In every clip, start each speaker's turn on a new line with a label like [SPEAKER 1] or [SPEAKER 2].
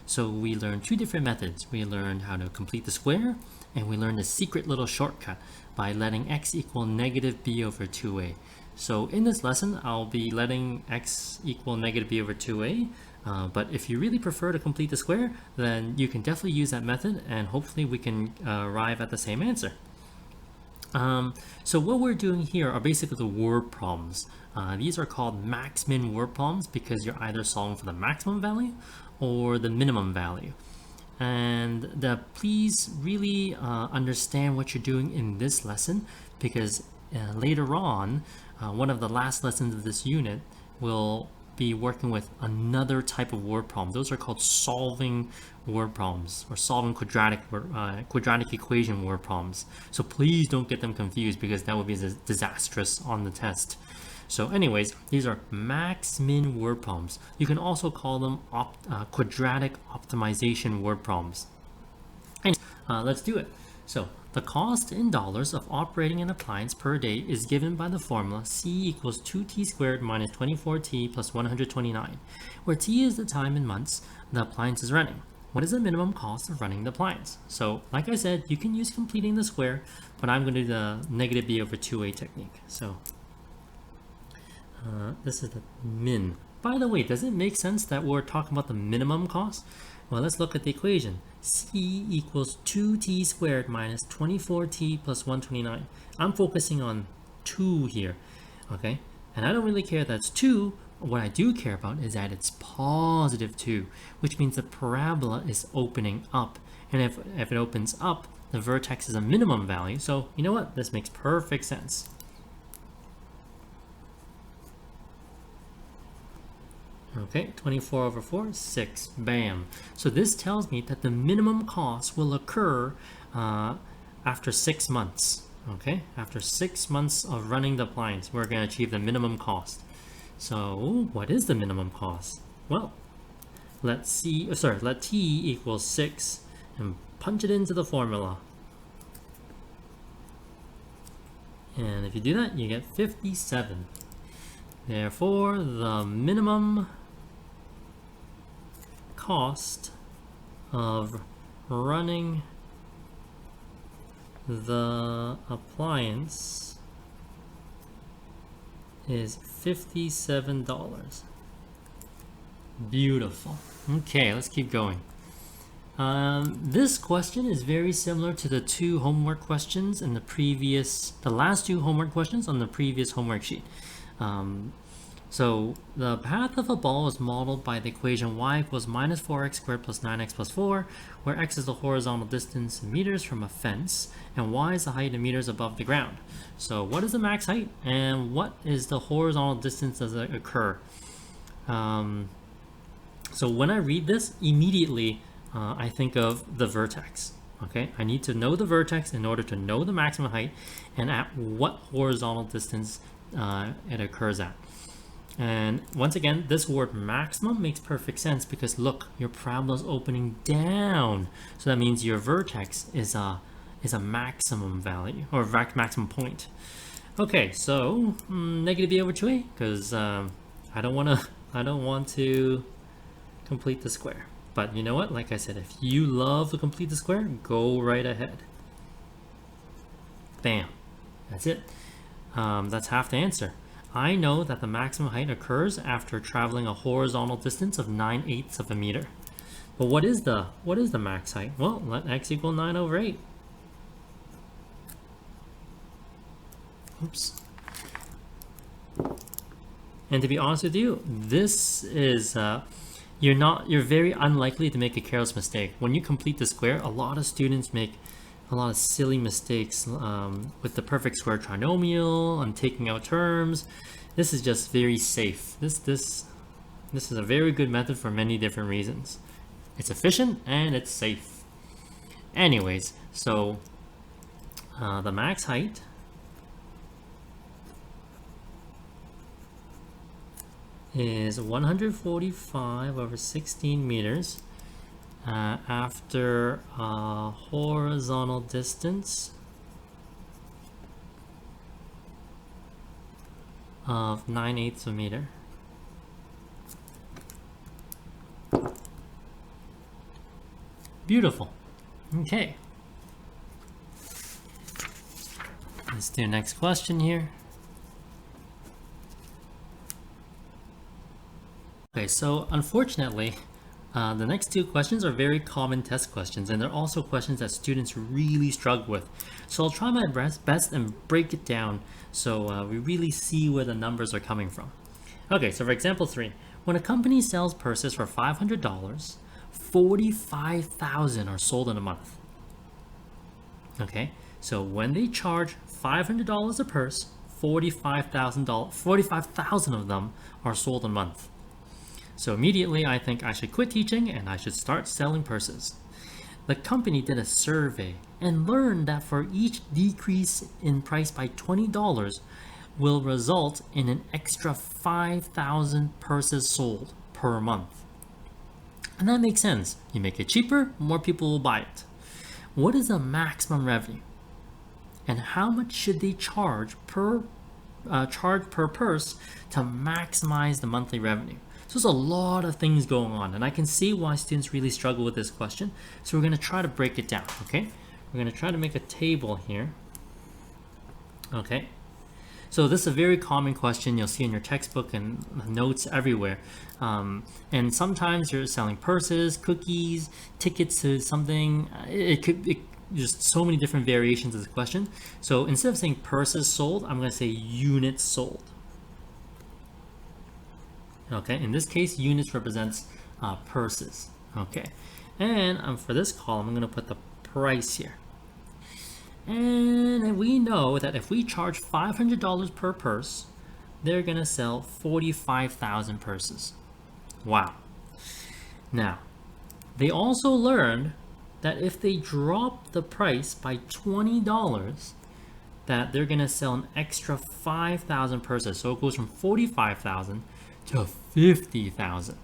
[SPEAKER 1] So we learned two different methods. We learned how to complete the square, and we learned a secret little shortcut by letting x equal negative b over 2a. So in this lesson, I'll be letting x equal negative b over 2a, but if you really prefer to complete the square, then you can definitely use that method, and hopefully we can arrive at the same answer. So what we're doing here are basically the word problems. These are called max-min word problems because you're either solving for the maximum value or the minimum value. And please really understand what you're doing in this lesson, because later on, one of the last lessons of this unit will be working with another type of word problem. Those are called solving word problems, or solving quadratic equation word problems. So please don't get them confused, because that would be disastrous on the test. So anyways, these are max-min word problems. You can also call them quadratic optimization word problems. Let's do it. So the cost in dollars of operating an appliance per day is given by the formula C equals 2t squared minus 24t plus 129, where t is the time in months the appliance is running. What is the minimum cost of running the appliance? So like I said, you can use completing the square, but I'm going to do the negative b over 2a technique. So this is the min. By the way, does it make sense that we're talking about the minimum cost? Well, let's look at the equation. C equals 2t squared minus 24t plus 129. I'm focusing on 2 here, okay? And I don't really care that it's 2. What I do care about is that it's positive 2, which means the parabola is opening up. And if it opens up, the vertex is a minimum value. So you know what? This makes perfect sense. Okay, 24 over 4, 6, bam. So this tells me that the minimum cost will occur after 6 months. Okay, after 6 months of running the appliance, we're going to achieve the minimum cost. So what is the minimum cost? Well, let t equals 6 and punch it into the formula. And if you do that, you get 57. Therefore, the minimum cost of running the appliance is $57. Beautiful. Okay, let's keep going. This question is very similar to the two homework questions in the last two homework questions on the previous homework sheet. So the path of a ball is modeled by the equation y equals minus 4x squared plus 9x plus 4, where x is the horizontal distance in meters from a fence, and y is the height in meters above the ground. So what is the max height, and what is the horizontal distance does it occur? So when I read this, immediately I think of the vertex. Okay, I need to know the vertex in order to know the maximum height and at what horizontal distance it occurs at. And once again, this word maximum makes perfect sense because look, your parabola is opening down. So that means your vertex is a maximum value, or maximum point. Okay, so negative b over 2a, because I don't want to complete the square. But you know what? Like I said, if you love to complete the square, go right ahead. Bam. That's it. That's half the answer. I know that the maximum height occurs after traveling a horizontal distance of 9/8 of a meter. But what is the max height? Well, let x equal 9 over 8. Oops. And to be honest with you, this is you're very unlikely to make a careless mistake. When you complete the square, a lot of students make a lot of silly mistakes with the perfect square trinomial and taking out terms. This is just very safe. This is a very good method for many different reasons. It's efficient and it's safe. Anyways, so the max height is 145 over 16 meters. After a horizontal distance of 9/8 of a meter. Beautiful. Okay. Let's do next question here. Okay, so unfortunately, the next two questions are very common test questions, and they're also questions that students really struggle with. So I'll try my best and break it down so we really see where the numbers are coming from. Okay, so for example 3, when a company sells purses for $500, 45,000 are sold in a month. Okay, so when they charge $500 a purse, 45,000 of them are sold a month. So immediately I think I should quit teaching and I should start selling purses. The company did a survey and learned that for each decrease in price by $20 will result in an extra 5,000 purses sold per month. And that makes sense. You make it cheaper, more people will buy it. What is the maximum revenue? And how much should they charge per purse to maximize the monthly revenue? So there's a lot of things going on, and I can see why students really struggle with this question. So we're going to try to break it down, okay? We're going to try to make a table here. Okay. So this is a very common question you'll see in your textbook and notes everywhere. And sometimes you're selling purses, cookies, tickets to something. There's so many different variations of the question. So instead of saying purses sold, I'm going to say units sold. Okay, in this case, units represents purses. Okay, and for this column, I'm going to put the price here. And we know that if we charge $500 per purse, they're going to sell 45,000 purses. Wow. Now, they also learned that if they drop the price by $20, that they're going to sell an extra 5,000 purses. So it goes from 45,000 to 50,000.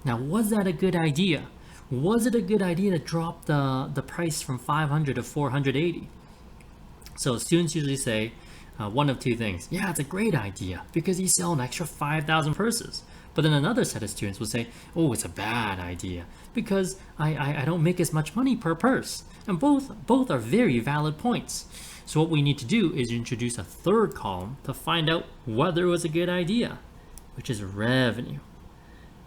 [SPEAKER 1] Now, was that a good idea? Was it a good idea to drop the price from 500 to 480? So students usually say one of two things. Yeah, it's a great idea because you sell an extra 5,000 purses. But then another set of students will say, oh, it's a bad idea because I don't make as much money per purse. And both are very valid points. So what we need to do is introduce a third column to find out whether it was a good idea, which is revenue.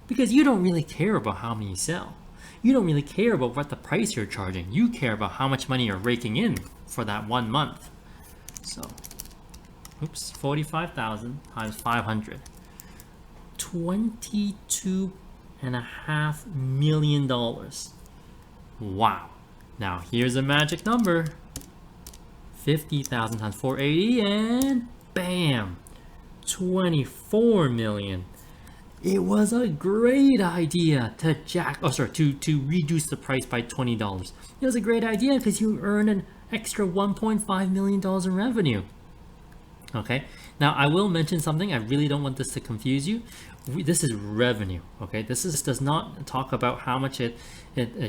[SPEAKER 1] Because you don't really care about how many you sell. You don't really care about what the price you're charging. You care about how much money you're raking in for that 1 month. So, 45,000 times 500. $22.5 million. Wow. Now here's a magic number. 50,000 times 480 and bam, 24 million. It was a great idea to reduce the price by $20. It was a great idea because you earned an extra $1.5 million in revenue. Okay, now I will mention something. I really don't want this to confuse you. This is revenue. Okay, this does not talk about how much it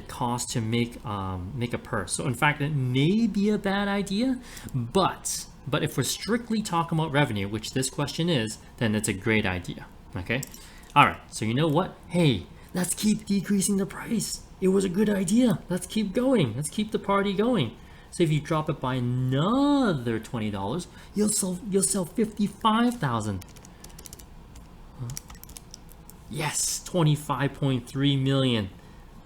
[SPEAKER 1] costs to make a purse. So in fact, it may be a bad idea, but if we're strictly talking about revenue, which this question is, then it's a great idea. Okay. All right, so you know what? Hey, let's keep decreasing the price. It was a good idea. Let's keep going. Let's keep the party going. So if you drop it by another $20, you'll sell 55,000. Yes, 25.3 million.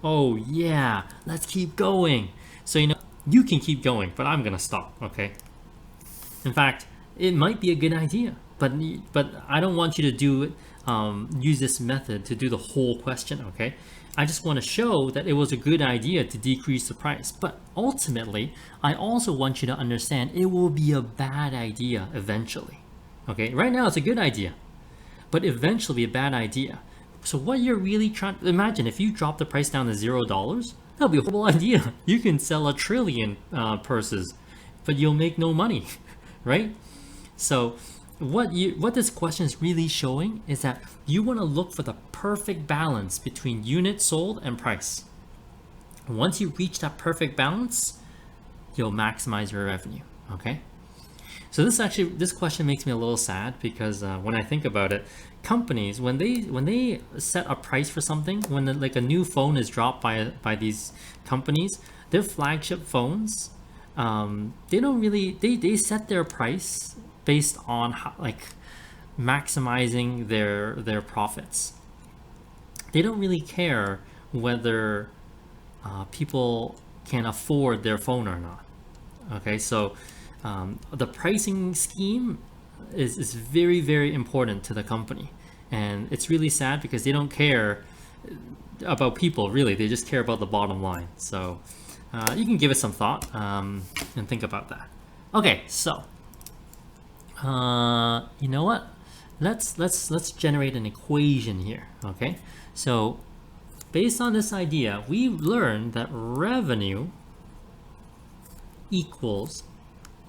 [SPEAKER 1] Oh yeah, let's keep going. So you can keep going, but I'm gonna stop. Okay. In fact, it might be a good idea, but I don't want you to do it. Use this method to do the whole question, okay? I just want to show that it was a good idea to decrease the price, but ultimately, I also want you to understand it will be a bad idea eventually, okay? Right now, it's a good idea, but eventually a bad idea. So what you're really trying to imagine, if you drop the price down to $0, that'll be a horrible idea. You can sell 1 trillion purses, but you'll make no money, right? So what this question is really showing is that you want to look for the perfect balance between units sold and price. Once you reach that perfect balance, you'll maximize your revenue. Okay. So this question makes me a little sad because when I think about it, companies when they set a price for something, when like a new phone is dropped by these companies, their flagship phones, they don't really they set their price based on how, like maximizing their profits. They don't really care whether people can afford their phone or not. Okay, so the pricing scheme is very, very important to the company. And it's really sad because they don't care about people, really. They just care about the bottom line. So you can give it some thought and think about that. Okay, so you know what? Let's generate an equation here. Okay, so based on this idea, we learned that revenue equals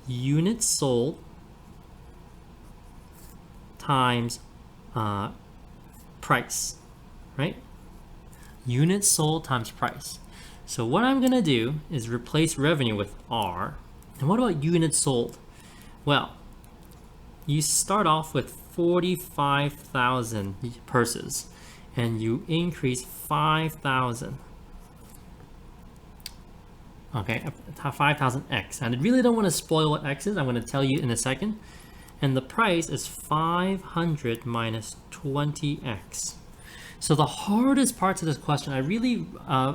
[SPEAKER 1] units sold times price, right? Units sold times price. So what I'm gonna do is replace revenue with R. And what about units sold? Well, you start off with 45,000 purses and you increase 5,000. Okay, 5,000x. And I really don't want to spoil what x is. I'm going to tell you in a second. And the price is 500 minus 20x. So the hardest part to this question, I really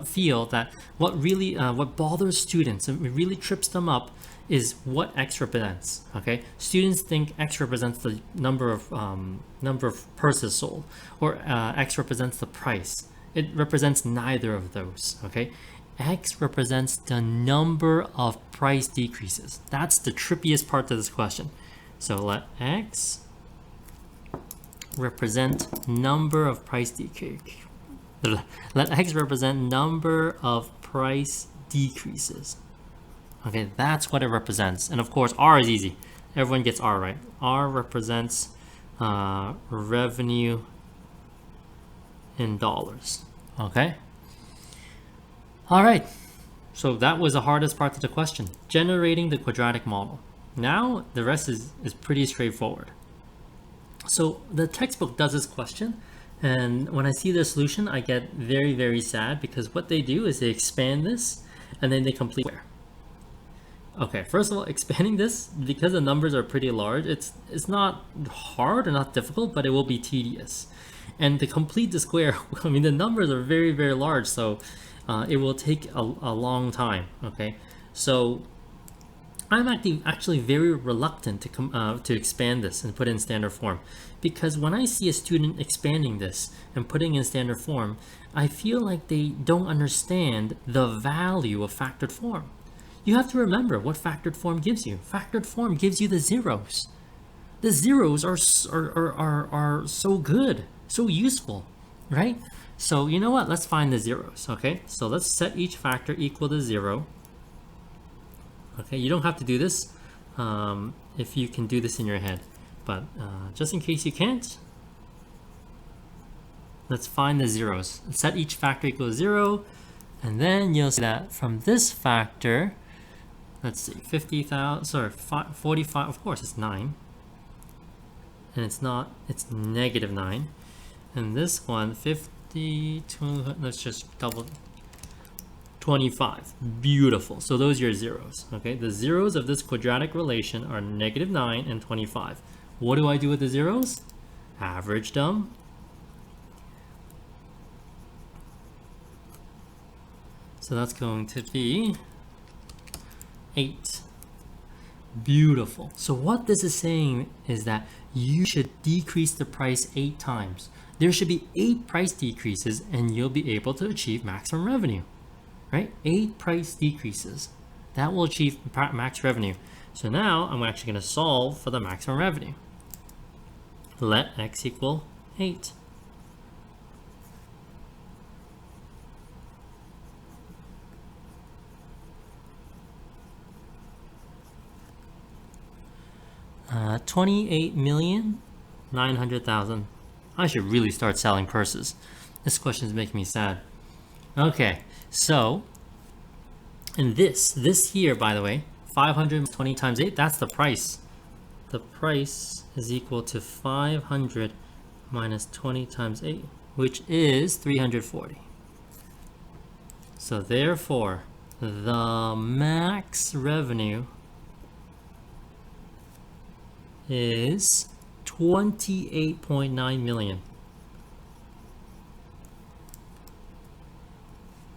[SPEAKER 1] feel that what bothers students and really trips them up is what x represents. Okay, students think x represents the number of purses sold, or x represents the price. It represents neither of those. Okay, x represents the number of price decreases. That's the trippiest part to this question. So let x represent number of price decrease. Let x represent number of price decreases. Okay, that's what it represents. And of course, R is easy. Everyone gets R right. R represents revenue in dollars. Okay. All right. So that was the hardest part of the question, generating the quadratic model. Now the rest is pretty straightforward. So the textbook does this question, and when I see the solution, I get very, very sad because what they do is they expand this and then they complete square. Okay, first of all, expanding this, because the numbers are pretty large, it's not hard or not difficult, but it will be tedious. And to complete the square, I mean, the numbers are very, very large, so it will take a long time. Okay, so I'm actually very reluctant to expand this and put it in standard form, because when I see a student expanding this and putting in standard form, I feel like they don't understand the value of factored form. You have to remember what factored form gives you. Factored form gives you the zeros. The zeros are so good, so useful, right? So you know what? Let's find the zeros. Okay, so let's set each factor equal to 0. Okay, you don't have to do this if you can do this in your head, but just in case you can't, let's find the zeros. Set each factor equal to 0, and then you'll see that from this factor, let's see, 50,000, sorry, 45, of course it's 9, and it's not, it's negative 9, and this one, 52, let's just double, 25. Beautiful. So those are your zeros. Okay, the zeros of this quadratic relation are negative 9 and 25. What do I do with the zeros? Average them. So that's going to be 8. Beautiful. So what this is saying is that you should decrease the price 8 times. There should be 8 price decreases and you'll be able to achieve maximum revenue. Right? 8 price decreases. That will achieve max revenue. So now I'm actually going to solve for the maximum revenue. Let x equal 8. $28,900,000. I should really start selling purses. This question is making me sad. Okay, so, and this here, by the way, 520 times 8, that's the price. the price is equal to 500 minus 20 times 8, which is 340. So therefore, the max revenue is 28.9 million.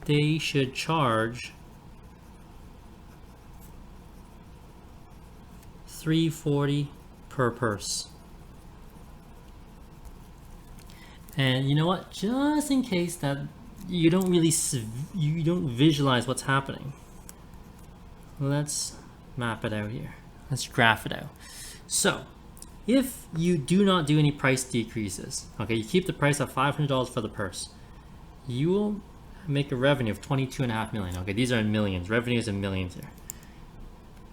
[SPEAKER 1] They should charge $340 per purse. And you know what? Just in case that you don't visualize what's happening, let's map it out here. Let's graph it out. So if you do not do any price decreases, okay, you keep the price at $500 for the purse, you will make a revenue of 22.5 million. Okay, these are in millions. Revenue is in millions here.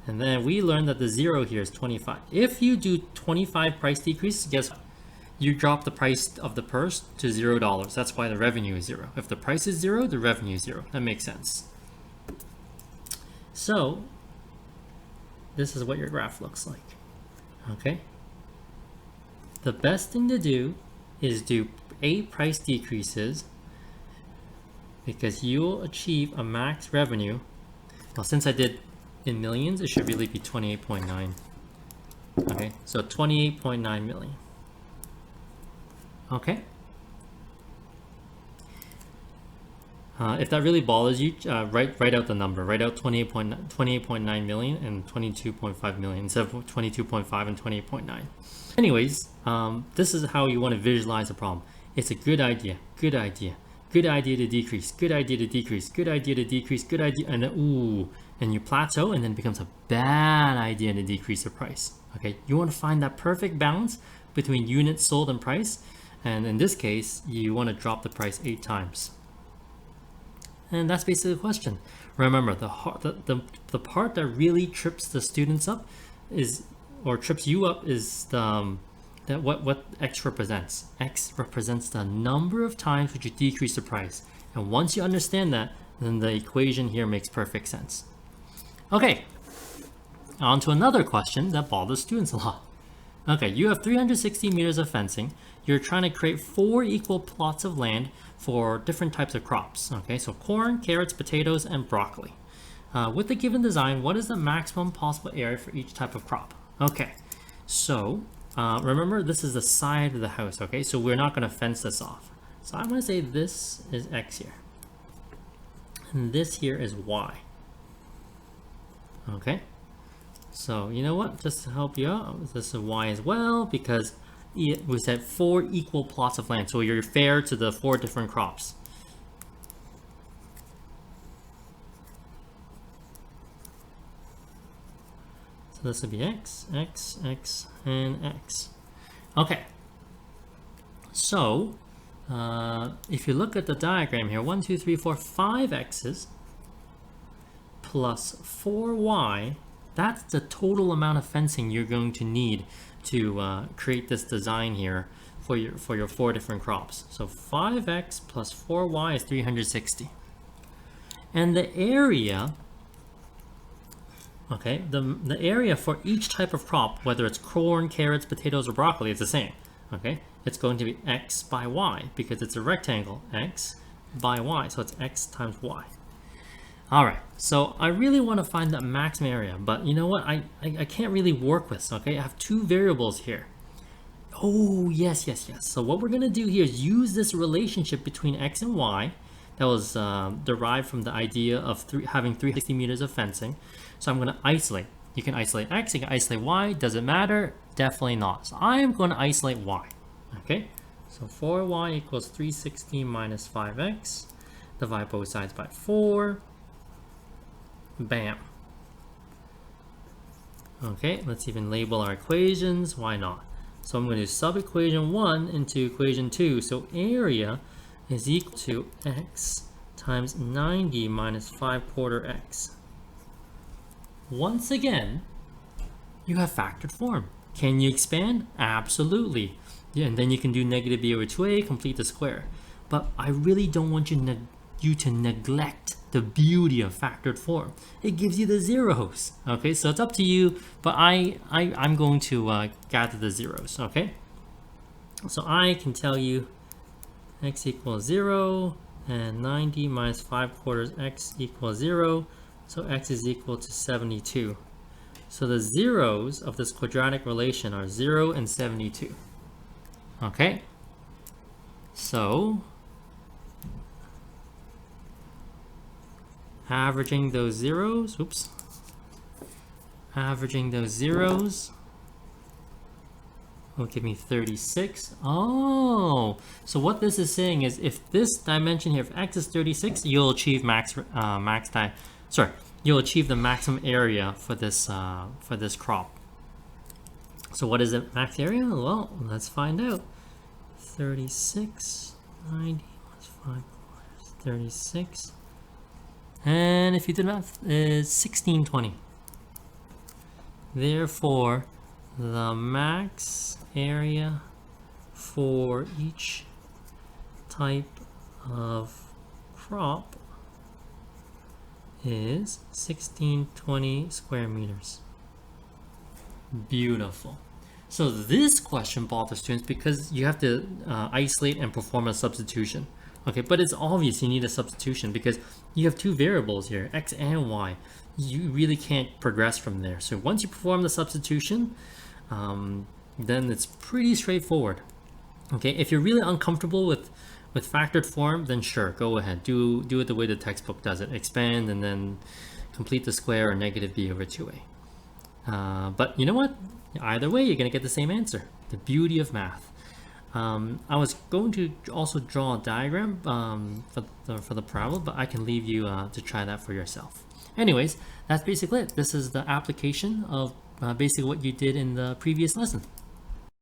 [SPEAKER 1] And then we learned that the zero here is 25. If you do 25 price decreases, guess what? You drop the price of the purse to $0. That's why the revenue is 0. If the price is 0, the revenue is 0. That makes sense. So this is what your graph looks like. Okay. The best thing to do is do 8 price decreases, because you'll achieve a max revenue. Well, since I did in millions, it should really be 28.9. Okay, so 28.9 million. Okay. If that really bothers you, write out the number. Write out 28.9 million and 22.5 million instead of 22.5 and 28.9. Anyways, this is how you want to visualize the problem. It's a good idea, good idea, good idea to decrease, good idea to decrease, good idea to decrease, good idea, and then ooh, and you plateau, and then it becomes a bad idea to decrease the price. Okay, you want to find that perfect balance between units sold and price, and in this case, you want to drop the price 8 times. And that's basically the question. Remember, the part that really trips the students up is, or trips you up, is what X represents. X represents the number of times which you decrease the price. And once you understand that, then the equation here makes perfect sense. Okay, on to another question that bothers students a lot. Okay, you have 360 meters of fencing. You're trying to create 4 equal plots of land for different types of crops. Okay, so corn, carrots, potatoes, and broccoli. With the given design, what is the maximum possible area for each type of crop? Okay, so remember, this is the side of the house. Okay, so we're not going to fence this off. So I'm going to say this is X here, and this here is Y. Okay, so you know what? Just to help you out, this is Y as well, because we said 4 equal plots of land, so you're fair to the 4 different crops. So this would be X, X, X, and X. Okay, so if you look at the diagram here, 1, 2, 3, 4, 5 X's plus 4Y, that's the total amount of fencing you're going to need to create this design here for your 4 different crops. So 5x plus 4y is 360. And the area, okay, the area for each type of crop, whether it's corn, carrots, potatoes, or broccoli, it's the same. Okay, it's going to be x by y because it's a rectangle, x by y, so it's x times y. All right, so I really want to find that maximum area, but you know what? I can't really work with this, okay? I have 2 variables here. Oh, yes. So what we're going to do here is use this relationship between x and y that was derived from the idea of having 360 meters of fencing. So I'm going to isolate. You can isolate x, you can isolate y. Does it matter? Definitely not. So I am going to isolate y, okay? So 4y equals 360 minus 5x. Divide both sides by 4. Bam. Okay, let's even label our equations. Why not? So I'm going to sub equation 1 into equation 2. So area is equal to x times 90 minus 5/4 x. Once again, you have factored form. Can you expand? Absolutely. Yeah, and then you can do negative b over 2a, complete the square. But I really don't want you you to neglect the beauty of factored form. It gives you the zeros. Okay, so it's up to you, but I'm going to gather the zeros. Okay, so I can tell you x equals 0 and 90 minus 5/4 x equals 0, so x is equal to 72. So the zeros of this quadratic relation are 0 and 72. Okay, so averaging those zeros, averaging those zeros will give me 36. Oh, so what this is saying is if this dimension here, if x is 36, you'll achieve you'll achieve the maximum area for this crop. So what is the max area? Well, let's find out. 36, 90 plus 5/4, 36. And if you did math, is 1620. Therefore, the max area for each type of crop is 1620 square meters. Beautiful. So this question bothers students because you have to isolate and perform a substitution. Okay, but it's obvious you need a substitution because you have two variables here, x and y. You really can't progress from there. So once you perform the substitution, then it's pretty straightforward. Okay, if you're really uncomfortable with factored form, then sure, go ahead. Do it the way the textbook does it. Expand and then complete the square or negative b over 2a. But you know what? Either way, you're going to get the same answer. The beauty of math. I was going to also draw a diagram for the parabola, but I can leave you to try that for yourself. Anyways, that's basically it. This is the application of basically what you did in the previous lesson.